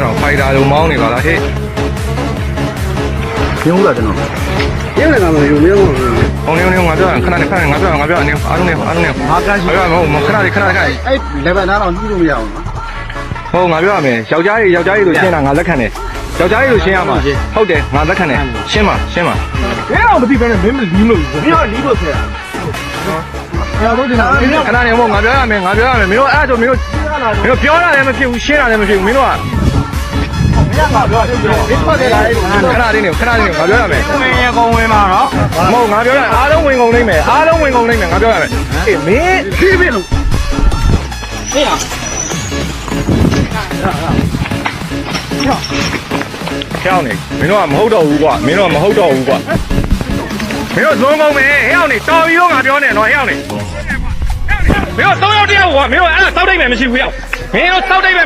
တော့ဖိုက်တာလိုမောင်းနေပါလားဟဲ့ ရုံးလာကျွန်တော် ရုံးလည်းကမရုံးမျိုး ဟောင်းနေငါပြောခဏနေငါပြောနေအားလုံးနေ ဘာကရှိ ငါပြောမဟုတ်ခဏလေး အဲ့ level နားတော့ညှိလို့မရအောင်နော် ဟုတ်ငါပြောရမယ်ယောက်ျားကြီးလို့ရှင်းတာငါလက်ခံတယ်ယောက်ျားကြီးလို့ရှင်းရမှာဟုတ်တယ်ငါလက်ခံတယ်ရှင်းပါ ဘယ်တော့မသိဘဲနဲ့မင်းမလီးလို့မင်းကလီးလို့ဆရာအဲ့တော့ဒီနာ ခဏနေမို့ငါပြောရမယ်မင်းတို့အဲ့ဒါဆိုမင်းတို့ပြောတာလည်းမဖြစ်ဘူးရှင်းတာလည်းမဖြစ်ဘူးမင်းတို့က မင်းကပြောတယ်မင်းပတ်တယ်လား ခဏလေးနေငါပြောရမယ် ဝင်ရကုန်ဝင်မှာနော် မဟုတ်ငါပြောရအားလုံးဝင်ကုန်နိုင်မယ်ငါပြောရမယ်အေးမင်း ဖြည်းဖြည်းလို့ဟေ့ရ ကြောက်နေမင်းတို့ကမဟုတ်တော့ဘူးကွာမင်းတို့ဇွန်းကုန်မယ်ဟဲ့အောင်နေတော်ပြီးတော့ငါပြောနေတော့ဟဲ့အောင်နေမင်းတို့3ယောက်တယောက်ကွာမင်းတို့အဲ့ဒါစောက်တိတ်မယ်မရှိဘူးဟဲ့မင်းတို့စောက်တိတ်မယ်